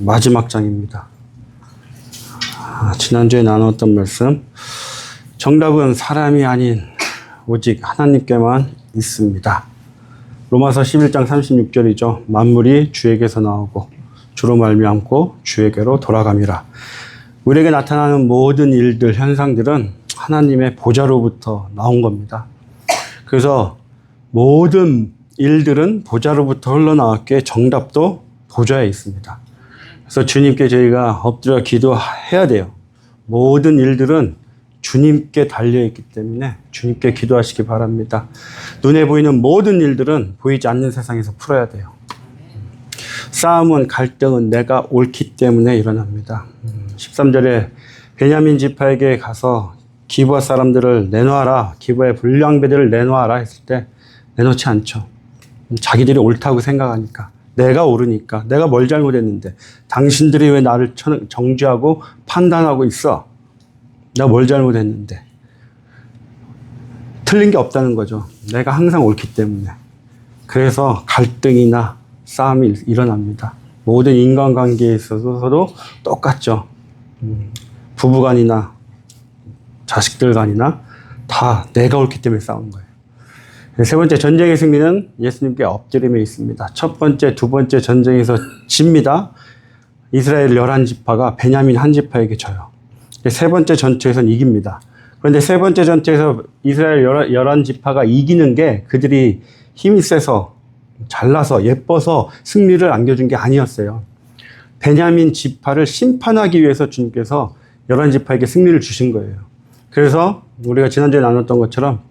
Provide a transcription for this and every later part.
마지막 장입니다. 지난주에 나눴던 말씀, 정답은 사람이 아닌 오직 하나님께만 있습니다. 로마서 11장 36절이죠. 만물이 주에게서 나오고 주로 말미암고 주에게로 돌아감이라. 우리에게 나타나는 모든 일들, 현상들은 하나님의 보좌로부터 나온 겁니다. 그래서 모든 일들은 보좌로부터 흘러나왔기에 정답도 보좌에 있습니다. 그래서 주님께 저희가 엎드려 기도해야 돼요. 모든 일들은 주님께 달려있기 때문에 주님께 기도하시기 바랍니다. 눈에 보이는 모든 일들은 보이지 않는 세상에서 풀어야 돼요. 싸움은, 갈등은 내가 옳기 때문에 일어납니다. 13절에 베냐민 지파에게 가서 기브아 사람들을 내놓아라, 기브아의 불량배들을 내놓아라 했을 때 내놓지 않죠. 자기들이 옳다고 생각하니까, 내가 옳으니까, 내가 뭘 잘못했는데 당신들이 왜 나를 정죄하고 판단하고 있어? 내가 뭘 잘못했는데. 틀린 게 없다는 거죠. 내가 항상 옳기 때문에. 그래서 갈등이나 싸움이 일어납니다. 모든 인간관계에 있어서도 똑같죠. 부부간이나 자식들 간이나 다 내가 옳기 때문에 싸우는 거예요. 세 번째, 전쟁의 승리는 예수님께 엎드림에 있습니다. 첫 번째, 두 번째 전쟁에서 집니다. 이스라엘 11지파가 베냐민 한 지파에게 져요. 세 번째 전투에서는 이깁니다. 그런데 세 번째 전투에서 이스라엘 11지파가 이기는 게 그들이 힘이 세서, 잘나서, 예뻐서 승리를 안겨준 게 아니었어요. 베냐민 지파를 심판하기 위해서 주님께서 11지파에게 승리를 주신 거예요. 그래서 우리가 지난주에 나눴던 것처럼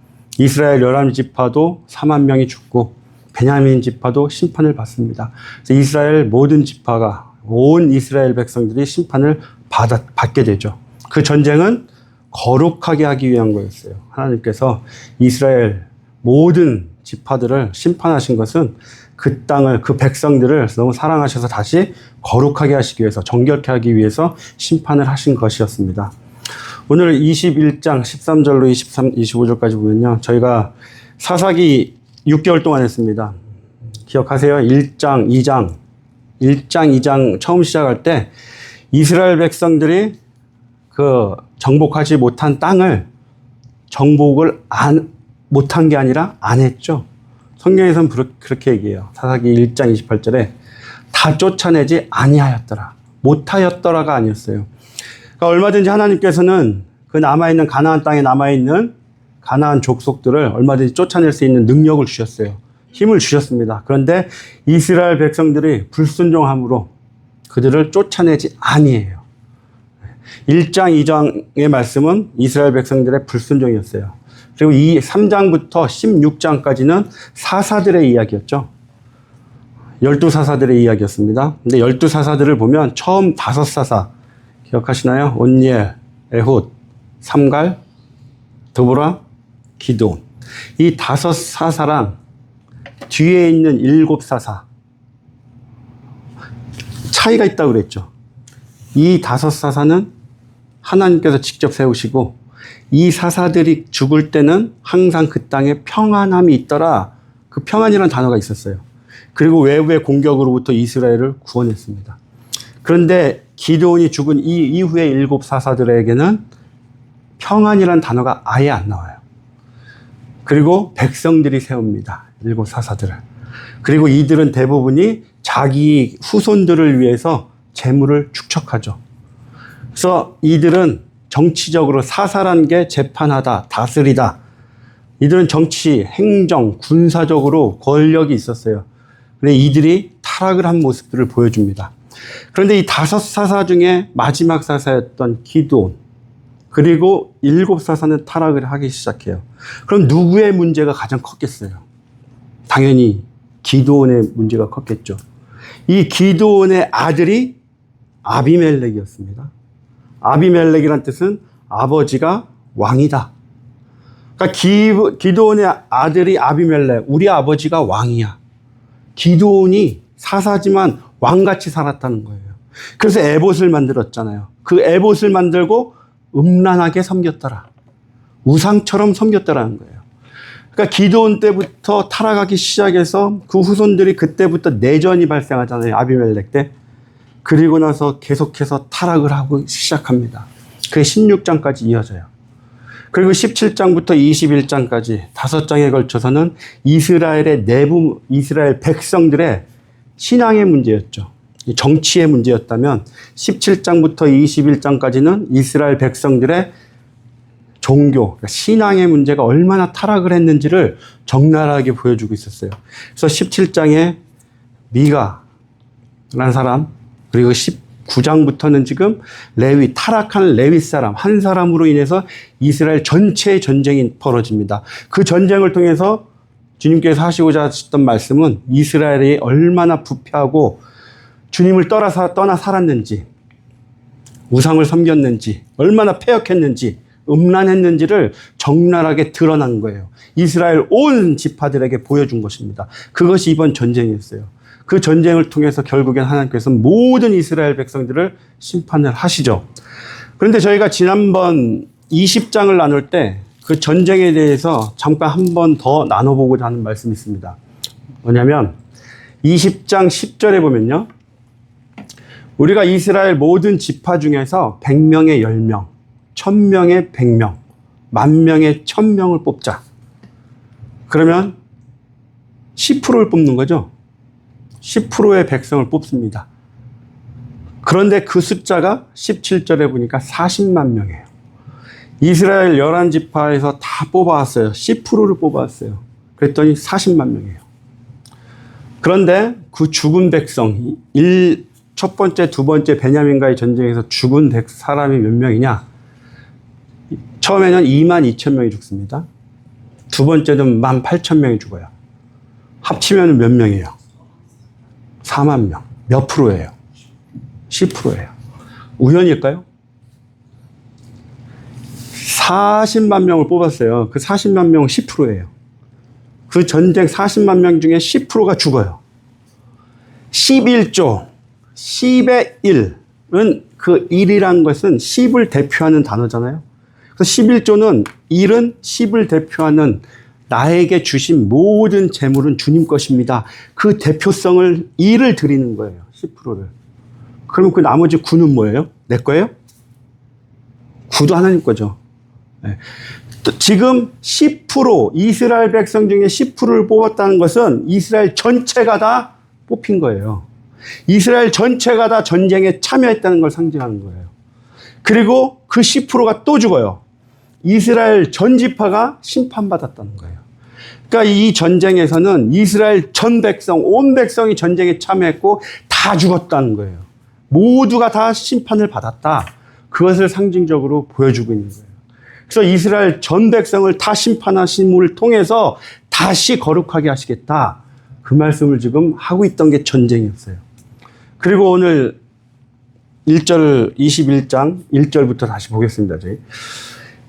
이스라엘 11지파도 4만 명이 죽고 베냐민 지파도 심판을 받습니다. 그래서 이스라엘 모든 지파가, 온 이스라엘 백성들이 심판을 받게 되죠. 그 전쟁은 거룩하게 하기 위한 거였어요. 하나님께서 이스라엘 모든 지파들을 심판하신 것은 그 땅을, 그 백성들을 너무 사랑하셔서 다시 거룩하게 하시기 위해서, 정결케 하기 위해서 심판을 하신 것이었습니다. 오늘 21장 13절로 25절까지 보면요, 저희가 사사기 6개월 동안 했습니다. 기억하세요? 1장, 2장 처음 시작할 때 이스라엘 백성들이 그 정복하지 못한 땅을 정복을 못한 게 아니라 안 했죠. 성경에서는 그렇게 얘기해요. 사사기 1장 28절에 다 쫓아내지 아니하였더라. 못하였더라가 아니었어요. 그러니까 얼마든지 하나님께서는 그 남아있는 가나안 땅에 남아있는 가나안 족속들을 얼마든지 쫓아낼 수 있는 능력을 주셨어요. 힘을 주셨습니다. 그런데 이스라엘 백성들이 불순종함으로 그들을 쫓아내지 아니해요. 1장, 2장의 말씀은 이스라엘 백성들의 불순종이었어요. 그리고 이 3장부터 16장까지는 사사들의 이야기였죠. 12사사들의 이야기였습니다. 근데 12사사들을 보면 처음 5사사 기억하시나요? 온니엘, 에훗, 삼갈, 드보라, 기드온. 이 5사사랑 뒤에 있는 7사사 차이가 있다고 그랬죠. 이 5사사는 하나님께서 직접 세우시고 이 사사들이 죽을 때는 항상 그 땅에 평안함이 있더라. 그 평안이라는 단어가 있었어요. 그리고 외부의 공격으로부터 이스라엘을 구원했습니다. 그런데 기드온이 죽은 이 이후의 7사사들에게는 평안이라는 단어가 아예 안 나와요. 그리고 백성들이 세웁니다. 7사사들을. 그리고 이들은 대부분이 자기 후손들을 위해서 재물을 축적하죠. 그래서 이들은 정치적으로 사사란 게 재판하다, 다스리다. 이들은 정치, 행정, 군사적으로 권력이 있었어요. 근데 이들이 타락을 한 모습들을 보여줍니다. 그런데 이 5사사 중에 마지막 사사였던 기드온, 그리고 7사사는 타락을 하기 시작해요. 그럼 누구의 문제가 가장 컸겠어요? 당연히 기드온의 문제가 컸겠죠. 이 기드온의 아들이 아비멜렉이었습니다. 아비멜렉이란 뜻은 아버지가 왕이다. 그러니까 기드온의 아들이 아비멜렉, 우리 아버지가 왕이야. 기드온이 사사지만 왕같이 살았다는 거예요. 그래서 에봇을 만들었잖아요. 그 에봇을 만들고 음란하게 섬겼더라. 우상처럼 섬겼더라는 거예요. 그러니까 기드온 때부터 타락하기 시작해서 그 후손들이 그때부터 내전이 발생하잖아요. 아비멜렉 때. 그리고 나서 계속해서 타락을 하고 시작합니다. 그게 16장까지 이어져요. 그리고 17장부터 21장까지 5장에 걸쳐서는 이스라엘의 내부, 이스라엘 백성들의 신앙의 문제였죠. 정치의 문제였다면 17장부터 21장까지는 이스라엘 백성들의 종교, 그러니까 신앙의 문제가 얼마나 타락을 했는지를 적나라하게 보여주고 있었어요. 그래서 17장에 미가라는 사람, 그리고 19장부터는 지금 레위, 타락한 레위 사람, 한 사람으로 인해서 이스라엘 전체의 전쟁이 벌어집니다. 그 전쟁을 통해서 주님께서 하시고자 하셨던 말씀은 이스라엘이 얼마나 부패하고 주님을 떠나 살았는지, 우상을 섬겼는지, 얼마나 패역했는지, 음란했는지를 적나라하게 드러난 거예요. 이스라엘 온 지파들에게 보여준 것입니다. 그것이 이번 전쟁이었어요. 그 전쟁을 통해서 결국엔 하나님께서 모든 이스라엘 백성들을 심판을 하시죠. 그런데 저희가 지난번 20장을 나눌 때 그 전쟁에 대해서 잠깐 한 번 더 나눠보고자 하는 말씀이 있습니다. 뭐냐면 20장 10절에 보면요. 우리가 이스라엘 모든 지파 중에서 100명의 10명, 1000명의 100명, 10,000명의 1000명을 뽑자. 그러면 10%를 뽑는 거죠. 10%의 백성을 뽑습니다. 그런데 그 숫자가 17절에 보니까 40만 명이에요. 이스라엘 11지파에서 다 뽑아왔어요. 10%를 뽑아왔어요. 그랬더니 40만 명이에요. 그런데 그 죽은 백성, 첫 번째, 두 번째 베냐민과의 전쟁에서 죽은 사람이 몇 명이냐? 처음에는 22,000명이 죽습니다. 두 번째는 18,000명이 죽어요. 합치면 몇 명이에요? 4만 명. 몇 프로예요? 10%예요. 우연일까요? 40만 명을 뽑았어요. 그 40만 명은 10%예요. 그 전쟁 40만 명 중에 10%가 죽어요. 11조, 10의 1은 그 1이란 것은 10을 대표하는 단어잖아요. 그래서 11조는 1은 10을 대표하는 나에게 주신 모든 재물은 주님 것입니다. 그 대표성을 1을 드리는 거예요. 10%를. 그러면 그 나머지 9는 뭐예요? 내 거예요? 9도 하나님 거죠. 네. 지금 10% 이스라엘 백성 중에 10%를 뽑았다는 것은 이스라엘 전체가 다 뽑힌 거예요. 이스라엘 전체가 다 전쟁에 참여했다는 걸 상징하는 거예요. 그리고 그 10%가 또 죽어요. 이스라엘 전 지파가 심판받았다는 거예요. 그러니까 이 전쟁에서는 이스라엘 전 백성, 온 백성이 전쟁에 참여했고 다 죽었다는 거예요. 모두가 다 심판을 받았다. 그것을 상징적으로 보여주고 있는 거예요. 그래서 이스라엘 전 백성을 다 심판하심을 통해서 다시 거룩하게 하시겠다. 그 말씀을 지금 하고 있던 게 전쟁이었어요. 그리고 오늘 21장 1절부터 다시 보겠습니다. 저희.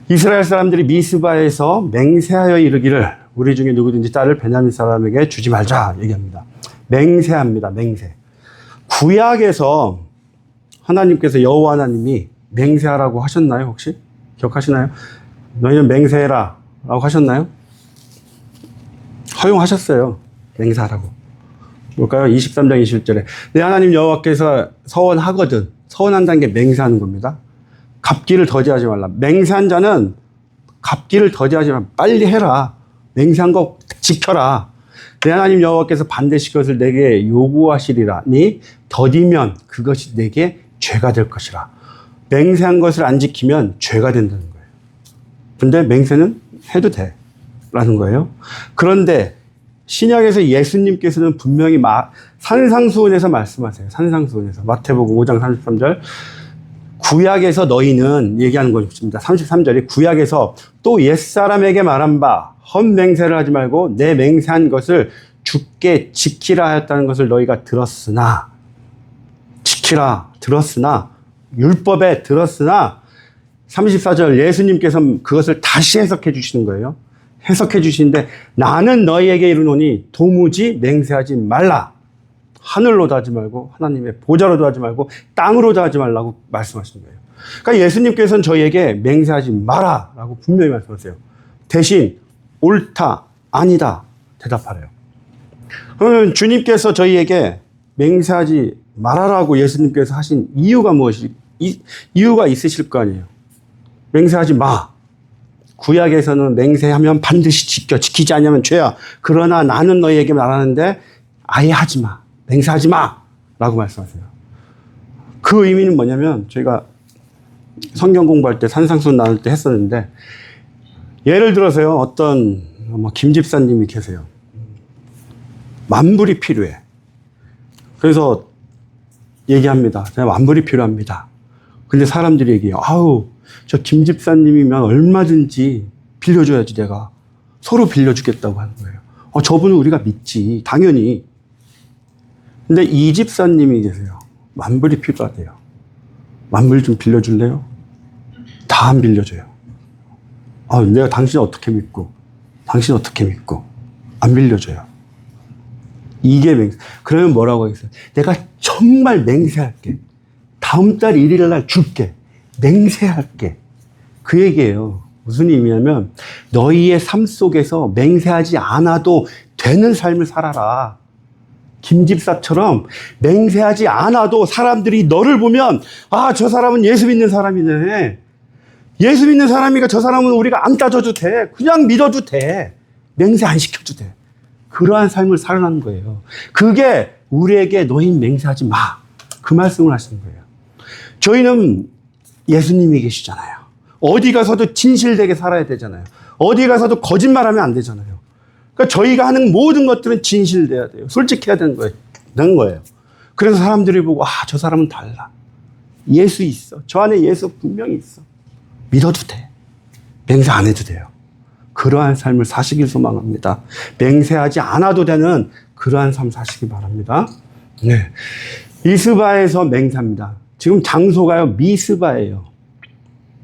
이스라엘 사람들이 미스바에서 맹세하여 이르기를 우리 중에 누구든지 딸을 베냐민 사람에게 주지 말자 얘기합니다. 맹세합니다. 맹세. 구약에서 하나님께서 여호와 하나님이 맹세하라고 하셨나요? 혹시? 기억하시나요? 너희는 맹세해라 라고 하셨나요? 허용하셨어요. 맹세하라고. 뭘까요? 23장 21절에 내 하나님 여호와께서 서원하거든. 서원한다는 게 맹세하는 겁니다. 갚기를 더디하지 말라. 맹세한 자는 갚기를 더디하지 말라. 빨리 해라. 맹세한 거 지켜라. 내 하나님 여호와께서 반드시 그것을 내게 요구하시리라니 더디면 그것이 내게 죄가 될 것이라. 맹세한 것을 안 지키면 죄가 된다는 거예요. 근데 맹세는 해도 돼 라는 거예요. 그런데 신약에서 예수님께서는 분명히 산상수훈에서 말씀하세요. 산상수훈에서 마태복음 5장 33절 구약에서 너희는 얘기하는 것입니다. 33절이 구약에서 또 옛사람에게 말한 바 헛맹세를 하지 말고 내 맹세한 것을 주께 지키라 하였다는 것을 너희가 들었으나 지키라 들었으나 율법에 들었으나 34절 예수님께서 그것을 다시 해석해 주시는 거예요. 해석해 주시는데 나는 너희에게 이르노니 도무지 맹세하지 말라. 하늘로도 하지 말고 하나님의 보좌로도 하지 말고 땅으로도 하지 말라고 말씀하시는 거예요. 그러니까 예수님께서는 저희에게 맹세하지 마라 라고 분명히 말씀하세요. 대신 옳다 아니다 대답하래요. 그러면 주님께서 저희에게 맹세하지 말하라고 예수님께서 하신 이유가 이유가 있으실 거 아니에요. 맹세하지 마. 구약에서는 맹세하면 반드시 지키지 않으면 죄야. 그러나 나는 너희에게 말하는데 아예 하지 마. 맹세하지 마. 라고 말씀하세요. 그 의미는 뭐냐면 저희가 성경 공부할 때 산상수훈 나눌 때 했었는데 예를 들어서요. 어떤 김 집사님이 계세요. 만불이 필요해. 그래서 얘기합니다. 제가 만불이 필요합니다. 근데 사람들이 얘기해요. 아우, 저 김 집사님이면 얼마든지 빌려줘야지 내가. 서로 빌려주겠다고 하는 거예요. 저분은 우리가 믿지. 당연히. 근데 이 집사님이 계세요. 만불이 필요하대요. 만불 좀 빌려줄래요? 다 안 빌려줘요. 내가 당신 어떻게 믿고, 당신 어떻게 믿고, 안 빌려줘요. 이게 맹세. 그러면 뭐라고 하겠어요? 내가 정말 맹세할게. 다음 달 1일 날 줄게. 맹세할게. 그 얘기예요. 무슨 의미냐면 너희의 삶 속에서 맹세하지 않아도 되는 삶을 살아라. 김 집사처럼 맹세하지 않아도 사람들이 너를 보면 저 사람은 예수 믿는 사람이네. 예수 믿는 사람이니까 저 사람은 우리가 안 따져도 돼. 그냥 믿어도 돼. 맹세 안 시켜도 돼. 그러한 삶을 살아가는 거예요. 그게 우리에게 너희는 맹세하지 마. 그 말씀을 하시는 거예요. 저희는 예수님이 계시잖아요. 어디 가서도 진실되게 살아야 되잖아요. 어디 가서도 거짓말하면 안 되잖아요. 그러니까 저희가 하는 모든 것들은 진실돼야 돼요. 솔직해야 되는 거예요. 그래서 사람들이 보고 저 사람은 달라. 예수 있어. 저 안에 예수 분명히 있어. 믿어도 돼. 맹세 안 해도 돼요. 그러한 삶을 사시길 소망합니다. 맹세하지 않아도 되는 그러한 삶 사시기 바랍니다. 네. 미스바에서 맹세합니다. 지금 장소가요, 미스바예요.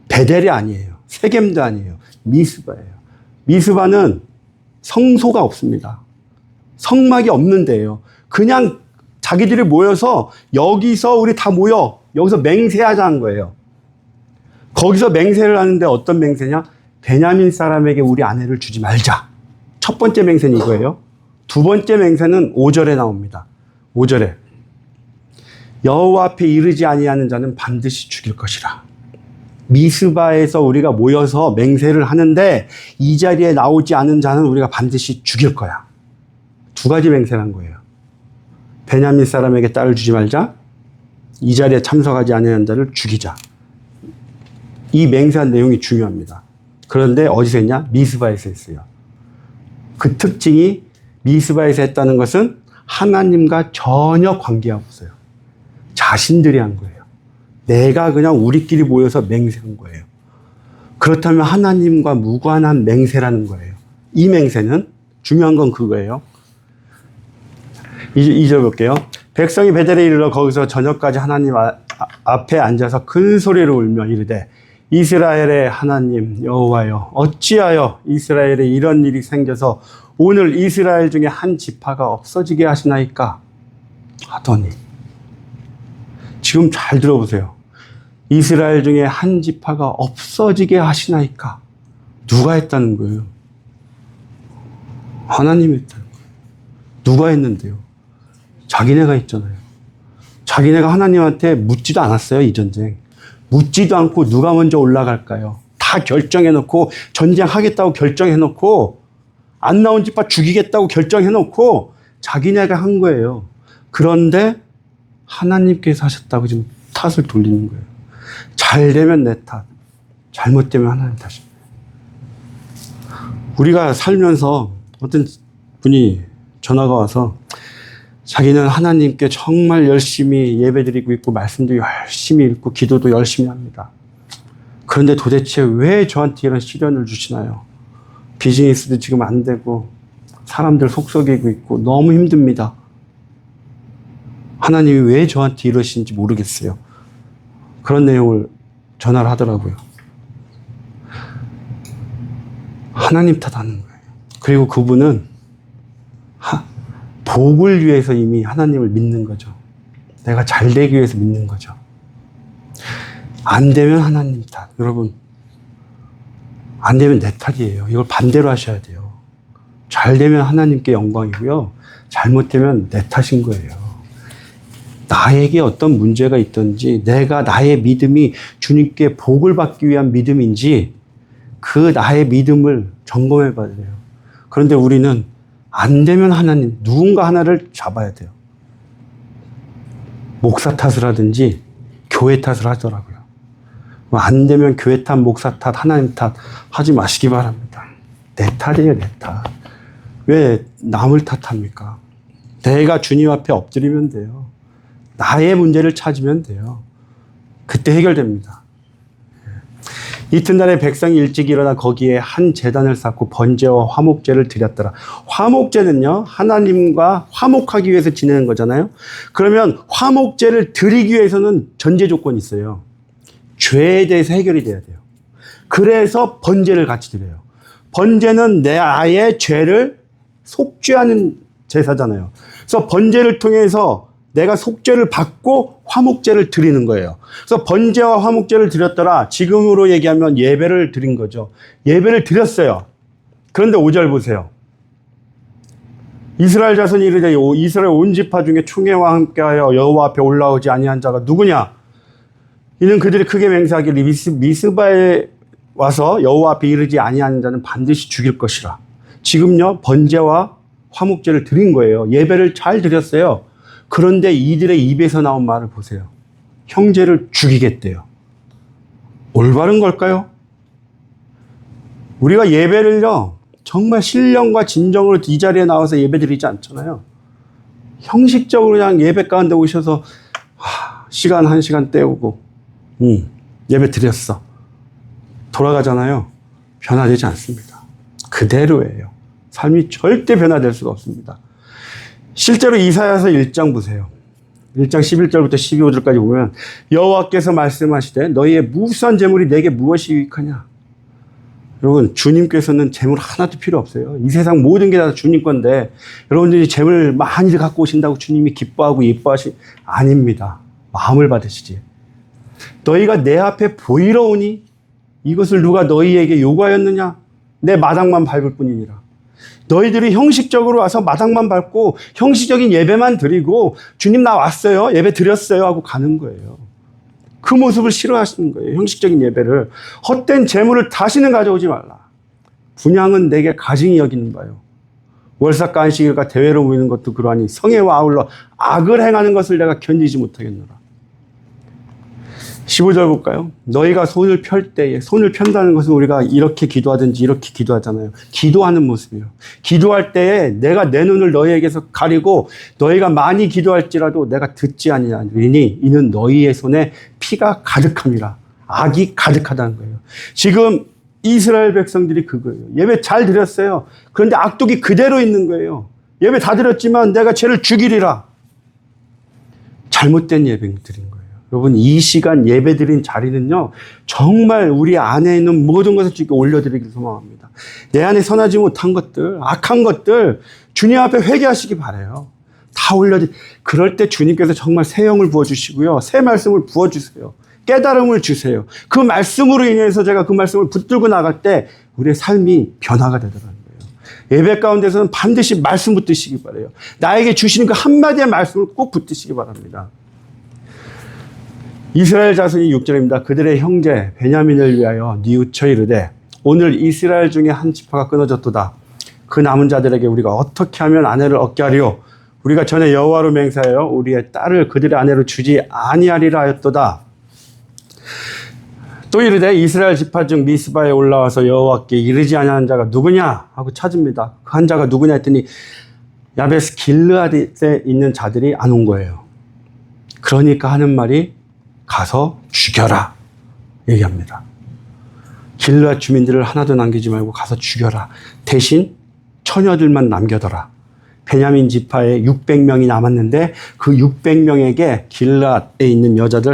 베델이 아니에요. 세겜도 아니에요. 미스바예요. 미스바는 성소가 없습니다. 성막이 없는 데예요. 그냥 자기들이 모여서 여기서 우리 다 모여. 여기서 맹세하자는 거예요. 거기서 맹세를 하는데 어떤 맹세냐? 베냐민 사람에게 우리 아내를 주지 말자. 첫 번째 맹세는 이거예요. 두 번째 맹세는 5절에 나옵니다. 5절에 여호와 앞에 이르지 아니하는 자는 반드시 죽일 것이라. 미스바에서 우리가 모여서 맹세를 하는데 이 자리에 나오지 않은 자는 우리가 반드시 죽일 거야. 두 가지 맹세를 한 거예요. 베냐민 사람에게 딸을 주지 말자. 이 자리에 참석하지 아니하는 자를 죽이자. 이 맹세한 내용이 중요합니다. 그런데 어디서 했냐? 미스바에서 했어요. 그 특징이 미스바에서 했다는 것은 하나님과 전혀 관계가 없어요. 자신들이 한 거예요. 내가 그냥 우리끼리 모여서 맹세한 거예요. 그렇다면 하나님과 무관한 맹세라는 거예요. 이 맹세는 중요한 건 그거예요. 2절 볼게요. 백성이 베델에 이르러 거기서 저녁까지 하나님 앞에 앉아서 큰 소리로 울며 이르되 이스라엘의 하나님 여호와여 어찌하여 이스라엘에 이런 일이 생겨서 오늘 이스라엘 중에 한 지파가 없어지게 하시나이까 하더니. 지금 잘 들어보세요. 이스라엘 중에 한 지파가 없어지게 하시나이까. 누가 했다는 거예요? 하나님이 했다는 거예요. 누가 했는데요? 자기네가 했잖아요. 자기네가 하나님한테 묻지도 않았어요. 이 전쟁. 묻지도 않고 누가 먼저 올라갈까요? 다 결정해놓고 전쟁하겠다고 결정해놓고 안 나온 지파 죽이겠다고 결정해놓고 자기네가 한 거예요. 그런데 하나님께서 하셨다고 지금 탓을 돌리는 거예요. 잘 되면 내 탓, 잘못되면 하나님 탓입니다. 우리가 살면서 어떤 분이 전화가 와서 자기는 하나님께 정말 열심히 예배드리고 있고 말씀도 열심히 읽고 기도도 열심히 합니다. 그런데 도대체 왜 저한테 이런 시련을 주시나요? 비즈니스도 지금 안 되고 사람들 속썩이고 있고 너무 힘듭니다. 하나님이 왜 저한테 이러시는지 모르겠어요. 그런 내용을 전화를 하더라고요. 하나님 탓하는 거예요. 그리고 그분은 복을 위해서 이미 하나님을 믿는 거죠. 내가 잘 되기 위해서 믿는 거죠. 안 되면 하나님 탓. 여러분, 안 되면 내 탓이에요. 이걸 반대로 하셔야 돼요. 잘 되면 하나님께 영광이고요. 잘못되면 내 탓인 거예요. 나에게 어떤 문제가 있든지 내가 나의 믿음이 주님께 복을 받기 위한 믿음인지 그 나의 믿음을 점검해 봐야 돼요. 그런데 우리는 안 되면 하나님, 누군가 하나를 잡아야 돼요. 목사 탓을 하든지 교회 탓을 하더라고요. 안 되면 교회 탓, 목사 탓, 하나님 탓 하지 마시기 바랍니다. 내 탓이에요, 내 탓. 왜 남을 탓합니까? 내가 주님 앞에 엎드리면 돼요. 나의 문제를 찾으면 돼요. 그때 해결됩니다. 이튿날에 백성이 일찍 일어나 거기에 한 제단을 쌓고 번제와 화목제를 드렸더라. 화목제는요, 하나님과 화목하기 위해서 지내는 거잖아요. 그러면 화목제를 드리기 위해서는 전제 조건이 있어요. 죄에 대해서 해결이 돼야 돼요. 그래서 번제를 같이 드려요. 번제는 내 아의 죄를 속죄하는 제사잖아요. 그래서 번제를 통해서 내가 속죄를 받고 화목제를 드리는 거예요. 그래서 번제와 화목제를 드렸더라. 지금으로 얘기하면 예배를 드린 거죠. 예배를 드렸어요. 그런데 5절 보세요. 이스라엘 자손이 이르되 이스라엘 온 지파 중에 총회와 함께하여 여호와 앞에 올라오지 아니한 자가 누구냐? 이는 그들이 크게 맹세하기를 미스바에 와서 여호와 앞에 이르지 아니한 자는 반드시 죽일 것이라. 지금요, 번제와 화목제를 드린 거예요. 예배를 잘 드렸어요. 그런데 이들의 입에서 나온 말을 보세요. 형제를 죽이겠대요. 올바른 걸까요? 우리가 예배를요, 정말 신령과 진정으로 이 자리에 나와서 예배 드리지 않잖아요. 형식적으로 그냥 예배 가운데 오셔서 시간 1시간 때우고 예배 드렸어. 돌아가잖아요. 변화되지 않습니다. 그대로예요. 삶이 절대 변화될 수가 없습니다. 실제로 이사야서 1장 보세요. 1장 11절부터 12절까지 보면 여호와께서 말씀하시되 너희의 무수한 재물이 내게 무엇이 유익하냐. 여러분, 주님께서는 재물 하나도 필요 없어요. 이 세상 모든 게 다 주님 건데 여러분들이 재물 많이 갖고 오신다고 주님이 기뻐하고 예뻐하시 아닙니다. 마음을 받으시지. 너희가 내 앞에 보이러 오니 이것을 누가 너희에게 요구하였느냐? 내 마당만 밟을 뿐이니라. 너희들이 형식적으로 와서 마당만 밟고 형식적인 예배만 드리고 주님 나 왔어요. 예배 드렸어요. 하고 가는 거예요. 그 모습을 싫어하시는 거예요. 형식적인 예배를. 헛된 재물을 다시는 가져오지 말라. 분향은 내게 가증히 여기는 바요. 월삭과 안식일과 대회로 모이는 것도 그러하니 성회와 아울러 악을 행하는 것을 내가 견디지 못하겠노라. 15절 볼까요? 너희가 손을 펼 때에, 손을 편다는 것은 우리가 이렇게 기도하든지 이렇게 기도하잖아요. 기도하는 모습이에요. 기도할 때에 내가 내 눈을 너희에게서 가리고 너희가 많이 기도할지라도 내가 듣지 아니하리니 이는 너희의 손에 피가 가득함이라. 악이 가득하다는 거예요. 지금 이스라엘 백성들이 그거예요. 예배 잘 드렸어요. 그런데 악독이 그대로 있는 거예요. 예배 다 드렸지만 내가 쟤를 죽이리라. 잘못된 예배 드린 거예요. 여러분, 이 시간 예배 드린 자리는요, 정말 우리 안에 있는 모든 것을 주님께 올려드리길 소망합니다. 내 안에 선하지 못한 것들, 악한 것들, 주님 앞에 회개하시기 바라요. 다 그럴 때 주님께서 정말 새 영을 부어주시고요, 새 말씀을 부어주세요. 깨달음을 주세요. 그 말씀으로 인해서 제가 그 말씀을 붙들고 나갈 때 우리의 삶이 변화가 되더라는 거예요. 예배 가운데서는 반드시 말씀 붙드시기 바라요. 나에게 주시는 그 한마디의 말씀을 꼭 붙드시기 바랍니다. 이스라엘 자손이 6절입니다. 그들의 형제 베냐민을 위하여 뉘우쳐 이르되 오늘 이스라엘 중에 한 지파가 끊어졌도다. 그 남은 자들에게 우리가 어떻게 하면 아내를 얻게 하리요? 우리가 전에 여호와로 맹세하여 우리의 딸을 그들의 아내로 주지 아니하리라 하였도다. 또 이르되 이스라엘 지파 중 미스바에 올라와서 여호와께 이르지 아니하는 자가 누구냐 하고 찾습니다. 그 한 자가 누구냐 했더니 야베스 길르앗에 있는 자들이 안 온 거예요. 그러니까 하는 말이 가서 죽여라 얘기합니다. 길르앗 주민들을 하나도 남기지 말고 가서 죽여라. 대신 처녀들만 남겨둬라. 베냐민 지파에 600명이 남았는데 그 600명에게 길르앗에 있는 여자들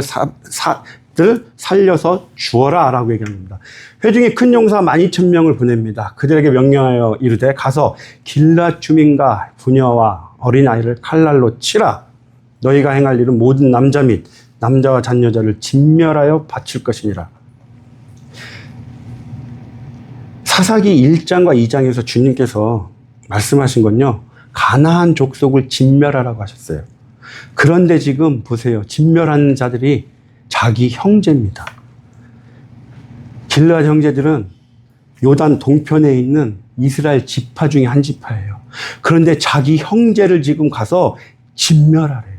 살려서 주어라 라고 얘기합니다. 회중이 큰 용사 12,000명을 보냅니다. 그들에게 명령하여 이르되 가서 길르앗 주민과 부녀와 어린아이를 칼날로 치라. 너희가 행할 일은 모든 남자 및 남자와 잔여자를 진멸하여 바칠 것이니라. 사사기 1장과 2장에서 주님께서 말씀하신 건요, 가나안 족속을 진멸하라고 하셨어요. 그런데 지금 보세요. 진멸하는 자들이 자기 형제입니다. 길르앗 형제들은 요단 동편에 있는 이스라엘 지파 중에 한 지파예요. 그런데 자기 형제를 지금 가서 진멸하래요.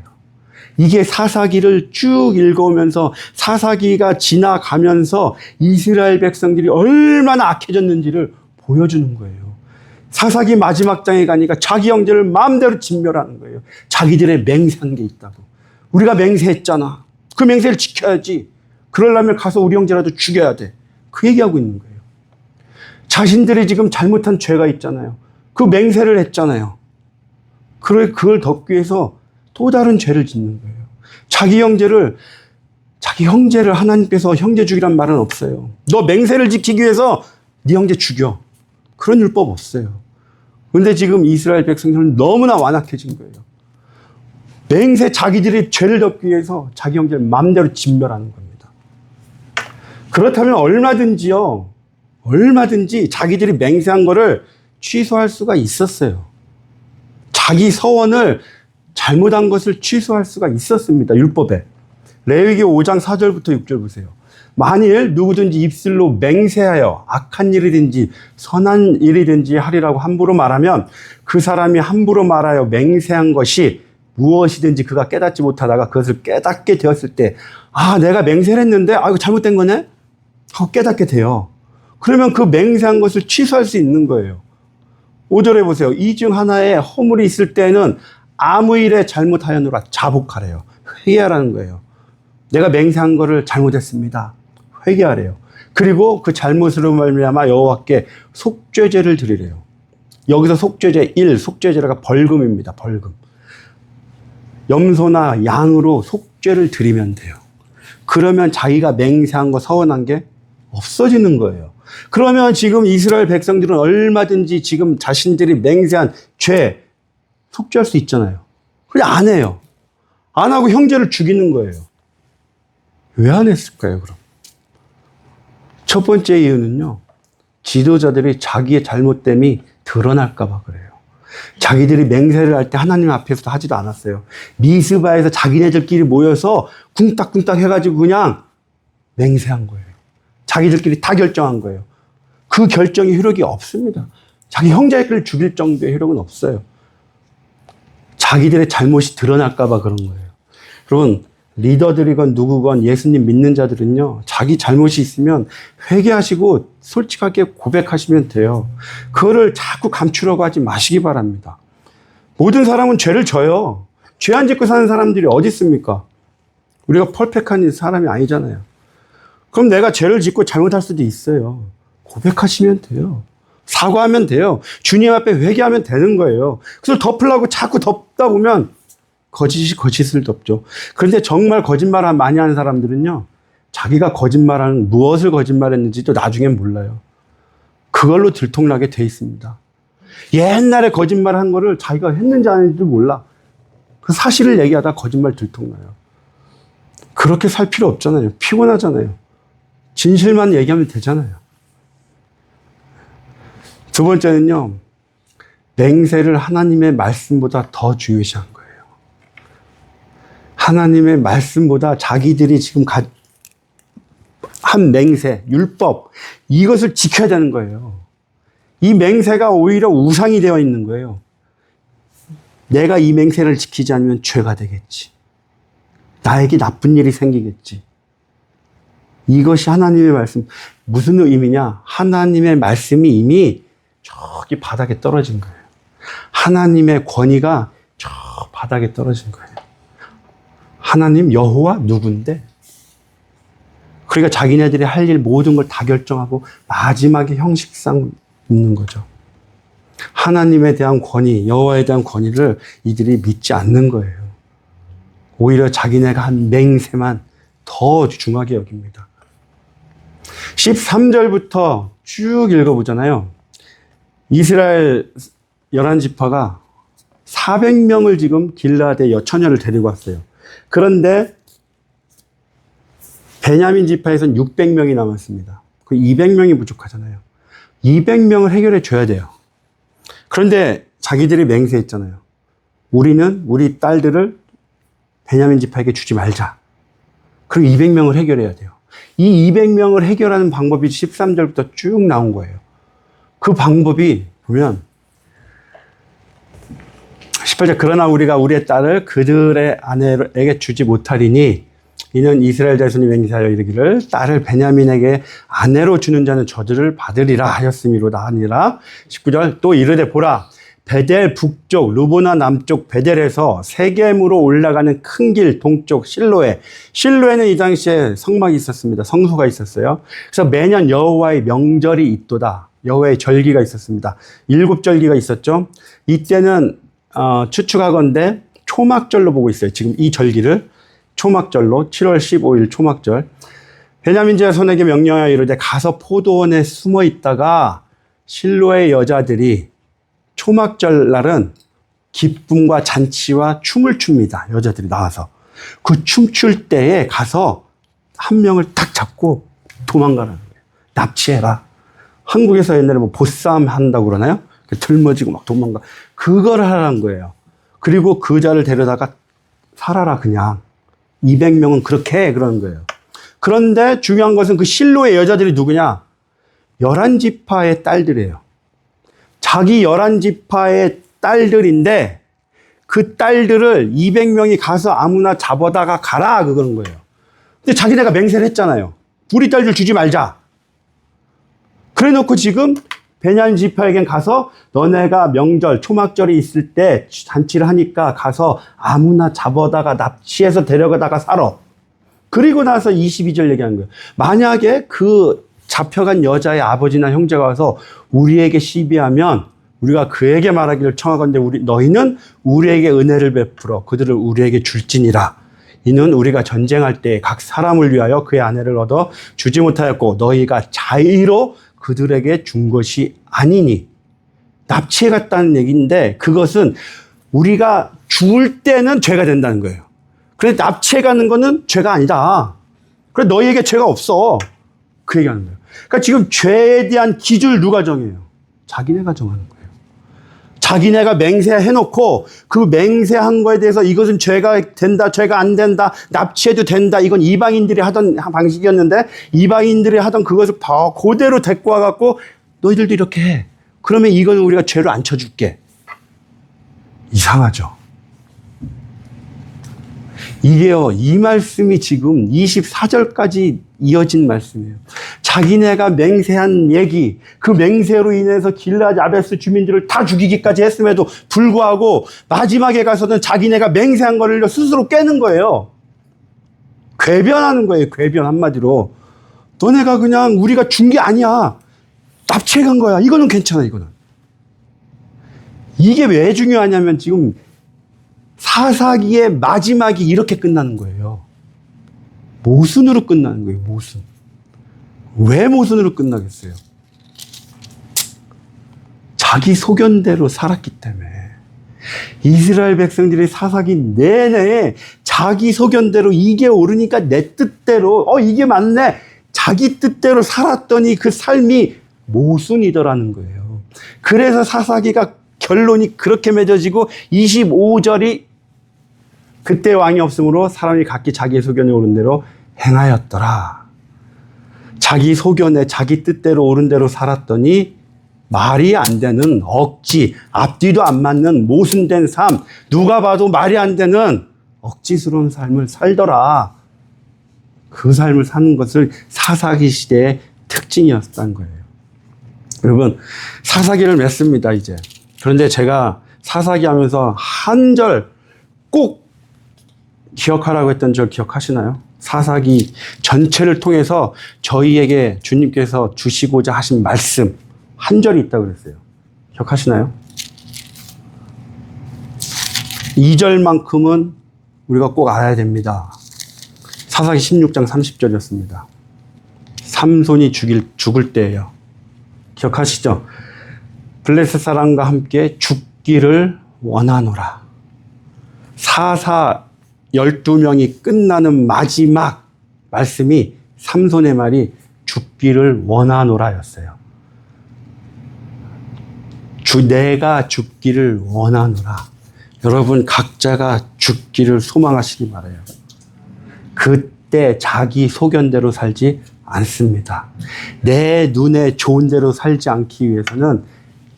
이게 사사기를 쭉 읽어오면서 사사기가 지나가면서 이스라엘 백성들이 얼마나 악해졌는지를 보여주는 거예요. 사사기 마지막 장에 가니까 자기 형제를 마음대로 진멸하는 거예요. 자기들의 맹세한 게 있다고. 우리가 맹세했잖아. 그 맹세를 지켜야지. 그러려면 가서 우리 형제라도 죽여야 돼. 그 얘기하고 있는 거예요. 자신들이 지금 잘못한 죄가 있잖아요. 그 맹세를 했잖아요. 그걸 덮기 위해서 또 다른 죄를 짓는 거예요. 자기 형제를 하나님께서 형제 죽이란 말은 없어요. 너 맹세를 지키기 위해서 네 형제 죽여. 그런 율법 없어요. 그런데 지금 이스라엘 백성들은 너무나 완악해진 거예요. 맹세 자기들의 죄를 덮기 위해서 자기 형제를 마음대로 진멸하는 겁니다. 그렇다면 얼마든지 자기들이 맹세한 거를 취소할 수가 있었어요. 자기 서원을 잘못한 것을 취소할 수가 있었습니다. 율법에. 레위기 5장 4절부터 6절 보세요. 만일 누구든지 입술로 맹세하여 악한 일이든지 선한 일이든지 하리라고 함부로 말하면 그 사람이 함부로 말하여 맹세한 것이 무엇이든지 그가 깨닫지 못하다가 그것을 깨닫게 되었을 때 내가 맹세를 했는데 이거 잘못된 거네? 하고 깨닫게 돼요. 그러면 그 맹세한 것을 취소할 수 있는 거예요. 5절에 보세요. 이 중 하나에 허물이 있을 때는 아무 일에 잘못하였노라 자복하래요. 회개하라는 거예요. 내가 맹세한 거를 잘못했습니다. 회개하래요. 그리고 그 잘못으로 말미암아 여호와께 속죄제를 드리래요. 여기서 속죄제 1, 속죄제가 벌금입니다. 벌금. 염소나 양으로 속죄를 드리면 돼요. 그러면 자기가 맹세한 거 서원한 게 없어지는 거예요. 그러면 지금 이스라엘 백성들은 얼마든지 지금 자신들이 맹세한 죄 속죄할 수 있잖아요. 그냥 안 해요. 안 하고 형제를 죽이는 거예요. 왜 안 했을까요, 그럼? 첫 번째 이유는요, 지도자들이 자기의 잘못됨이 드러날까봐 그래요. 자기들이 맹세를 할 때 하나님 앞에서도 하지도 않았어요. 미스바에서 자기네들끼리 모여서 쿵딱쿵딱 해가지고 그냥 맹세한 거예요. 자기들끼리 다 결정한 거예요. 그 결정이 효력이 없습니다. 자기 형제를 죽일 정도의 효력은 없어요. 자기들의 잘못이 드러날까봐 그런 거예요. 여러분, 리더들이건 누구건 예수님 믿는 자들은요, 자기 잘못이 있으면 회개하시고 솔직하게 고백하시면 돼요. 그거를 자꾸 감추려고 하지 마시기 바랍니다. 모든 사람은 죄를 져요. 죄 안 짓고 사는 사람들이 어디 있습니까? 우리가 퍼펙트한 사람이 아니잖아요. 그럼 내가 죄를 짓고 잘못할 수도 있어요. 고백하시면 돼요. 사과하면 돼요. 주님 앞에 회개하면 되는 거예요. 그래서 덮으려고 자꾸 덮다 보면 거짓이 거짓을 덮죠. 그런데 정말 거짓말 많이 하는 사람들은요, 자기가 거짓말하는 무엇을 거짓말했는지도 나중엔 몰라요. 그걸로 들통나게 돼 있습니다. 옛날에 거짓말한 거를 자기가 했는지 안 했는지도 몰라. 그 사실을 얘기하다 거짓말 들통나요. 그렇게 살 필요 없잖아요. 피곤하잖아요. 진실만 얘기하면 되잖아요. 두 번째는요, 맹세를 하나님의 말씀보다 더 중요시한 거예요. 하나님의 말씀보다 자기들이 지금 한 맹세, 율법, 이것을 지켜야 되는 거예요. 이 맹세가 오히려 우상이 되어 있는 거예요. 내가 이 맹세를 지키지 않으면 죄가 되겠지. 나에게 나쁜 일이 생기겠지. 이것이 하나님의 말씀. 무슨 의미냐? 하나님의 말씀이 이미 저기 바닥에 떨어진 거예요. 하나님의 권위가 저 바닥에 떨어진 거예요. 하나님 여호와 누군데? 그러니까 자기네들이 할 일 모든 걸 다 결정하고 마지막에 형식상 있는 거죠. 하나님에 대한 권위, 여호와에 대한 권위를 이들이 믿지 않는 거예요. 오히려 자기네가 한 맹세만 더 중하게 여깁니다. 13절부터 쭉 읽어보잖아요. 이스라엘 11지파가 400명을 지금 길르앗의 여처녀를 데리고 왔어요. 그런데 베냐민 지파에서는 600명이 남았습니다. 그 200명이 부족하잖아요. 200명을 해결해 줘야 돼요. 그런데 자기들이 맹세했잖아요. 우리는 우리 딸들을 베냐민 지파에게 주지 말자. 그리고 200명을 해결해야 돼요. 이 200명을 해결하는 방법이 13절부터 쭉 나온 거예요. 그 방법이 보면 18절 그러나 우리가 우리의 딸을 그들의 아내에게 주지 못하리니 이는 이스라엘 자손이 맹세하여 이르기를 딸을 베냐민에게 아내로 주는 자는 저주를 받으리라 하였음이로다 하니라. 19절 또 이르되 보라 베델 북쪽 르보나 남쪽 베델에서 세겜으로 올라가는 큰 길 동쪽 실로에는 이 당시에 성막이 있었습니다. 성소가 있었어요. 그래서 매년 여호와의 명절이 있도다. 여호와의 절기가 있었습니다. 7절기가 있었죠. 이때는 추측하건대 초막절로 보고 있어요. 지금 이 절기를 초막절로 7월 15일 초막절. 베냐민 자손에게 명령하여 이르되 가서 포도원에 숨어 있다가 실로의 여자들이 초막절 날은 기쁨과 잔치와 춤을 춥니다. 여자들이 나와서. 그 춤출 때에 가서 한 명을 딱 잡고 도망가라는 거예요. 납치해라. 한국에서 옛날에 뭐 보쌈 한다고 그러나요? 들머지고 막 도망가. 그걸 하라는 거예요. 그리고 그 자를 데려다가 살아라 그냥. 200명은 그렇게 해 그러는 거예요. 그런데 중요한 것은 그 실로의 여자들이 누구냐? 11지파의 딸들이에요. 자기 11지파의 딸들인데 그 딸들을 200명이 가서 아무나 잡아다가 가라 그러는 거예요. 근데 자기네가 맹세를 했잖아요. 우리 딸들 주지 말자. 그래 놓고 지금 베냐민 지파에겐 가서 너네가 명절 초막절이 있을 때 잔치를 하니까 가서 아무나 잡아다가 납치해서 데려가다가 살아. 그리고 나서 22절 얘기하는 거예요. 만약에 그 잡혀간 여자의 아버지나 형제가 와서 우리에게 시비하면 우리가 그에게 말하기를 청하건대 너희는 우리에게 은혜를 베풀어 그들을 우리에게 줄지니라. 이는 우리가 전쟁할 때 각 사람을 위하여 그의 아내를 얻어 주지 못하였고 너희가 자의로 그들에게 준 것이 아니니. 납치해 갔다는 얘기인데 그것은 우리가 죽을 때는 죄가 된다는 거예요. 그런데 납치해 가는 거는 죄가 아니다. 그래 너희에게 죄가 없어. 그 얘기하는 거예요. 그러니까 지금 죄에 대한 기준을 누가 정해요? 자기네가 정하는 거예요. 자기네가 맹세해놓고 그 맹세한 거에 대해서 이것은 죄가 된다, 죄가 안 된다, 납치해도 된다. 이건 이방인들이 하던 방식이었는데 이방인들이 하던 그것을 그대로 데리고 와갖고 너희들도 이렇게 해. 그러면 이거는 우리가 죄로 안 쳐줄게. 이상하죠. 이게요, 이 말씀이 지금 24절까지 이어진 말씀이에요. 자기네가 맹세한 얘기, 그 맹세로 인해서 길르앗 야베스 주민들을 다 죽이기까지 했음에도 불구하고 마지막에 가서는 자기네가 맹세한 거를 스스로 깨는 거예요. 궤변하는 거예요. 궤변 한마디로. 너네가 그냥 우리가 준 게 아니야. 납치해 간 거야. 이거는 괜찮아. 이거는. 이게 왜 중요하냐면 지금 사사기의 마지막이 이렇게 끝나는 거예요. 모순으로 끝나는 거예요. 모순. 왜 모순으로 끝나겠어요? 자기 소견대로 살았기 때문에. 이스라엘 백성들이 사사기 내내 자기 소견대로 이게 옳으니까 내 뜻대로 이게 맞네. 자기 뜻대로 살았더니 그 삶이 모순이더라는 거예요. 그래서 사사기가 결론이 그렇게 맺어지고 25절이 그때 왕이 없으므로 사람이 각기 자기의 소견에 옳은 대로 행하였더라. 자기 소견에 자기 뜻대로 옳은 대로 살았더니 말이 안 되는 억지, 앞뒤도 안 맞는 모순된 삶, 누가 봐도 말이 안 되는 억지스러운 삶을 살더라. 그 삶을 사는 것을 사사기 시대의 특징이었다는 거예요. 여러분, 사사기를 맺습니다, 이제. 그런데 제가 사사기 하면서 한 절 꼭 기억하라고 했던 절 기억하시나요? 사사기 전체를 통해서 저희에게 주님께서 주시고자 하신 말씀 한 절이 있다고 그랬어요. 기억하시나요? 2절만큼은 우리가 꼭 알아야 됩니다. 사사기 16장 30절이었습니다. 삼손이 죽을 때예요. 기억하시죠? 블레셋 사람과 함께 죽기를 원하노라. 사사 12명이 끝나는 마지막 말씀이 삼손의 말이 죽기를 원하노라였어요. 내가 죽기를 원하노라. 여러분 각자가 죽기를 소망하시기 바라요. 그때 자기 소견대로 살지 않습니다. 내 눈에 좋은 대로 살지 않기 위해서는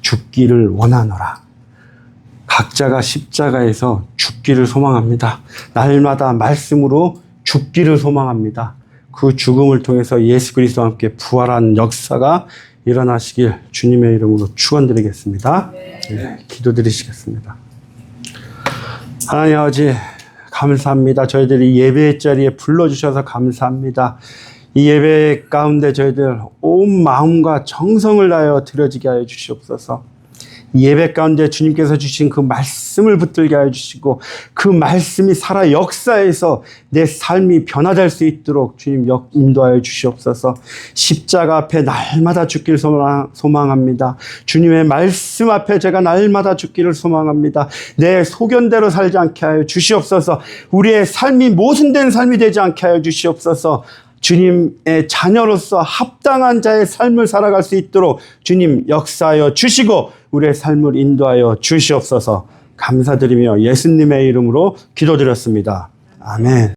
죽기를 원하노라. 각자가 십자가에서 죽기를 소망합니다. 날마다 말씀으로 죽기를 소망합니다. 그 죽음을 통해서 예수 그리스도와 함께 부활한 역사가 일어나시길 주님의 이름으로 축원드리겠습니다. 네, 기도드리시겠습니다. 하나님 아버지 감사합니다. 저희들이 예배의 자리에 불러주셔서 감사합니다. 이 예배 가운데 저희들 온 마음과 정성을 다하여 드려지게 하여 주시옵소서. 예배 가운데 주님께서 주신 그 말씀을 붙들게 하여 주시고 그 말씀이 살아 역사에서 내 삶이 변화될 수 있도록 주님 인도하여 주시옵소서. 십자가 앞에 날마다 죽기를 소망합니다. 주님의 말씀 앞에 제가 날마다 죽기를 소망합니다. 내 소견대로 살지 않게 하여 주시옵소서. 우리의 삶이 모순된 삶이 되지 않게 하여 주시옵소서. 주님의 자녀로서 합당한 자의 삶을 살아갈 수 있도록 주님 역사하여 주시고 우리의 삶을 인도하여 주시옵소서. 감사드리며 예수님의 이름으로 기도드렸습니다. 아멘.